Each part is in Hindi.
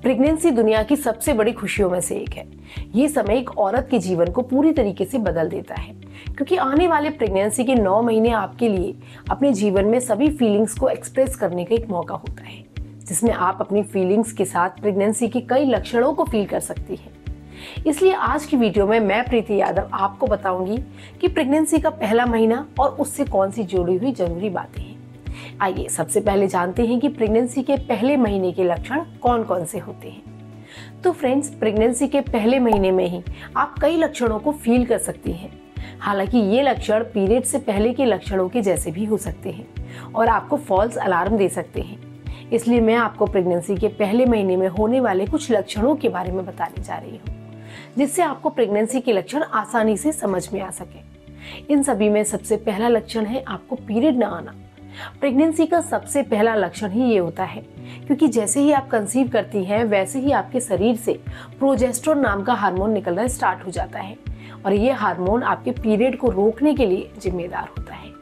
प्रेगनेंसी दुनिया की सबसे बड़ी खुशियों में से एक है। ये समय एक औरत के जीवन को पूरी तरीके से बदल देता है, क्योंकि आने वाले प्रेगनेंसी के 9 महीने आपके लिए अपने जीवन में सभी फीलिंग्स को एक्सप्रेस करने का एक मौका होता है, जिसमें आप अपनी फीलिंग्स के साथ प्रेगनेंसी के कई लक्षणों को फील कर सकती हैं। इसलिए आज की वीडियो में मैं प्रीति यादव आपको बताऊंगी कि प्रेगनेंसी का पहला महीना और उससे कौन सी जुड़ी हुई जरूरी बातें हैं। आइए सबसे पहले जानते हैं कि प्रेगनेंसी के पहले महीने के लक्षण कौन कौन से होते हैं। तो फ्रेंड्स, प्रेगनेंसी के पहले महीने में ही आप कई लक्षणों को फील कर सकती हैं। हालांकि ये लक्षण पीरियड से पहले के लक्षणों के जैसे भी हो सकते हैं और आपको फॉल्स अलार्म दे सकते हैं। इसलिए मैं आपको प्रेगनेंसी के पहले महीने में होने वाले कुछ लक्षणों के बारे में बताने जा रही हूँ, जिससे आपको प्रेगनेंसी के लक्षण आसानी से समझ में आ सके। इन सभी में सबसे पहला लक्षण है आपको पीरियड न आना। प्रेगनेंसी का सबसे पहला लक्षण ही ये होता है, क्योंकि जैसे ही आप कंसीव करती हैं वैसे ही आपके शरीर से प्रोजेस्टेरोन नाम का हार्मोन निकलना स्टार्ट हो जाता है और ये हार्मोन आपके पीरियड को रोकने के लिए जिम्मेदार होता है।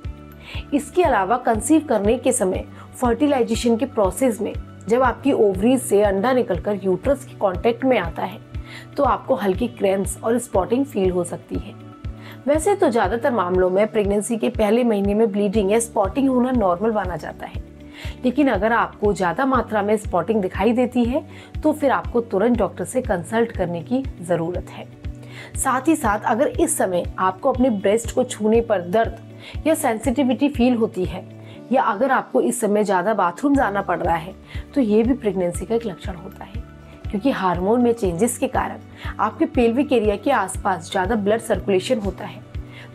इसके अलावा कंसीव करने के समय फर्टिलाइजेशन के प्रोसेस में जब आपकी ओवरीज से अंडा निकलकर यूट्रस के कांटेक्ट में आता है तो आपको हल्की क्रैम्प्स और स्पॉटिंग फील हो सकती है। वैसे तो ज्यादातर मामलों में प्रेगनेंसी के पहले महीने में ब्लीडिंग या स्पॉटिंग होना नॉर्मल माना जाता है, लेकिन अगर आपको ज्यादा मात्रा में स्पॉटिंग दिखाई देती है तो फिर आपको तुरंत डॉक्टर से कंसल्ट करने की जरूरत है। साथ ही साथ अगर इस समय आपको अपने ब्रेस्ट को छूने पर दर्द या सेंसिटिविटी फील होती है, या अगर आपको इस समय ज्यादा बाथरूम जाना पड़ रहा है, तो ये भी प्रेगनेंसी का एक लक्षण होता है, क्योंकि हार्मोन में चेंजेस के कारण आपके पेल्विक एरिया के आसपास ज्यादा ब्लड सर्कुलेशन होता है,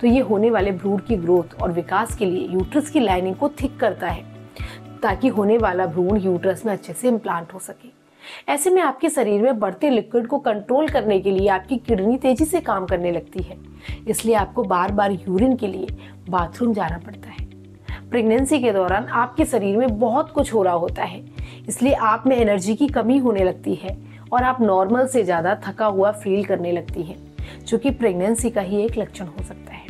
तो ये होने वाले भ्रूण की ग्रोथ और विकास के लिए यूट्रस की लाइनिंग को थिक करता है, ताकि होने वाला भ्रूण यूट्रस में अच्छे से इम्प्लांट हो सके। ऐसे में आपके शरीर में बढ़ते लिक्विड को कंट्रोल करने के लिए आपकी किडनी तेजी से काम करने लगती है, इसलिए आपको बार बार यूरिन के लिए बाथरूम जाना पड़ता है। प्रेगनेंसी के दौरान आपके शरीर में बहुत कुछ हो रहा होता है, इसलिए आप में एनर्जी की कमी होने लगती है और आप नॉर्मल से ज्यादा थका हुआ फील करने लगती हैं, जो कि प्रेगनेंसी का ही एक लक्षण हो सकता है।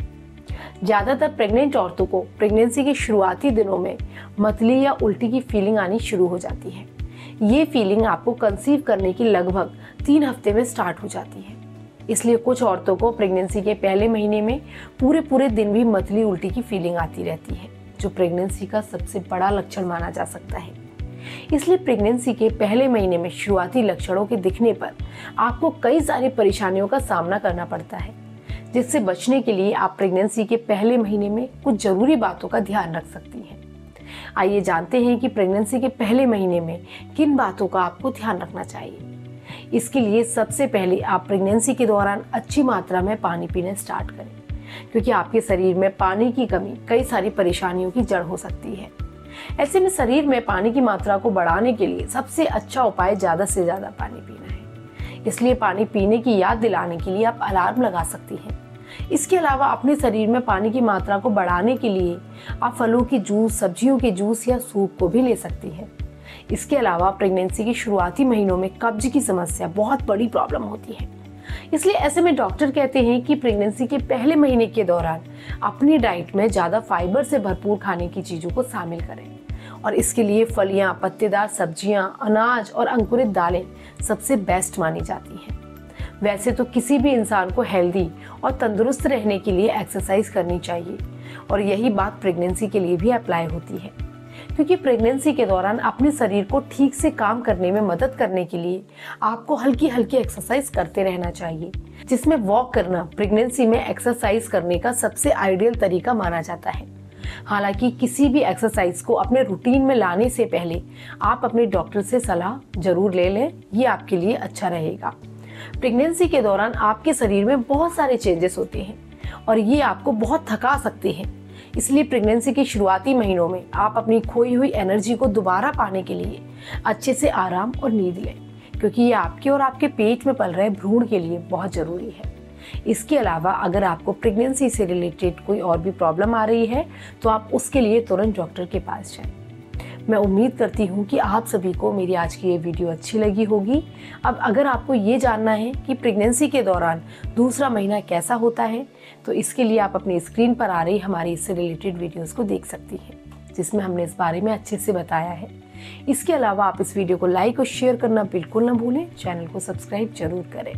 ज्यादातर प्रेग्नेंट औरतों को प्रेगनेंसी के शुरुआती दिनों में मतली या उल्टी की फीलिंग आनी शुरू हो जाती है। ये फीलिंग आपको कंसीव करने की लगभग 3 हफ्ते में स्टार्ट हो जाती है। इसलिए कुछ औरतों को प्रेगनेंसी के पहले महीने में पूरे दिन भी मतली उल्टी की फीलिंग आती रहती है, जो प्रेगनेंसी का सबसे बड़ा लक्षण माना जा सकता है। इसलिए प्रेगनेंसी के पहले महीने में शुरुआती लक्षणों के दिखने पर आपको कई सारी परेशानियों का सामना करना पड़ता है, जिससे बचने के लिए आप प्रेगनेंसी के पहले महीने में कुछ जरूरी बातों का ध्यान रख सकती हैं। आइए जानते हैं कि प्रेगनेंसी के पहले महीने में किन बातों का आपको ध्यान रखना चाहिए। इसके लिए सबसे पहले आप प्रेगनेंसी के दौरान अच्छी मात्रा में पानी पीना स्टार्ट करें, क्योंकि आपके शरीर में पानी की कमी कई सारी परेशानियों की जड़ हो सकती है। ऐसे में शरीर में पानी की मात्रा को बढ़ाने के लिए सबसे अच्छा उपाय ज्यादा से ज्यादा पानी पीना है। इसलिए पानी पीने की याद दिलाने के लिए आप अलार्म लगा सकती हैं। इसके अलावा अपने शरीर में पानी की मात्रा को बढ़ाने के लिए आप फलों के जूस, सब्जियों के जूस या सूप को भी ले सकती हैं। इसके अलावा प्रेगनेंसी के शुरुआती महीनों में कब्ज की समस्या बहुत बड़ी प्रॉब्लम होती है, इसलिए ऐसे में डॉक्टर कहते हैं कि प्रेगनेंसी के पहले महीने के दौरान अपनी डाइट में ज्यादा फाइबर से भरपूर खाने की चीजों को शामिल करें, और इसके लिए फलियां, पत्तेदार सब्जियां, अनाज और अंकुरित दालें सबसे बेस्ट मानी जाती हैं। वैसे तो किसी भी इंसान को हेल्दी और तंदुरुस्त रहने के लिए एक्सरसाइज करनी चाहिए, और यही बात प्रेगनेंसी के लिए भी अप्लाई होती है, क्योंकि प्रेगनेंसी के दौरान अपने शरीर को ठीक से काम करने में मदद करने के लिए आपको हल्की हल्की एक्सरसाइज करते रहना चाहिए, जिसमें वॉक करना प्रेगनेंसी में एक्सरसाइज करने का सबसे आइडियल तरीका माना जाता है। हालांकि किसी भी एक्सरसाइज को अपने रूटीन में लाने से पहले आप अपने डॉक्टर से सलाह जरूर ले लें, ये आपके लिए अच्छा रहेगा। प्रेगनेंसी के दौरान आपके शरीर में बहुत सारे चेंजेस होते हैं और ये आपको बहुत थका सकते हैं, इसलिए प्रेगनेंसी के शुरुआती महीनों में आप अपनी खोई हुई एनर्जी को दोबारा पाने के लिए अच्छे से आराम और नींद लें, क्योंकि ये आपके और आपके पेट में पल रहे भ्रूण के लिए बहुत जरूरी है। इसके अलावा अगर आपको प्रेगनेंसी से रिलेटेड कोई और भी प्रॉब्लम आ रही है तो आप उसके लिए तुरंत डॉक्टर के पास जाएं। मैं उम्मीद करती हूँ कि आप सभी को मेरी आज की ये वीडियो अच्छी लगी होगी। अब अगर आपको ये जानना है कि प्रेगनेंसी के दौरान दूसरा महीना कैसा होता है, तो इसके लिए आप अपनी स्क्रीन पर आ रही हमारी इससे रिलेटेड वीडियोस को देख सकती हैं, जिसमें हमने इस बारे में अच्छे से बताया है इसके अलावा आप इस वीडियो को लाइक और शेयर करना बिल्कुल ना भूलें। चैनल को सब्सक्राइब जरूर करें।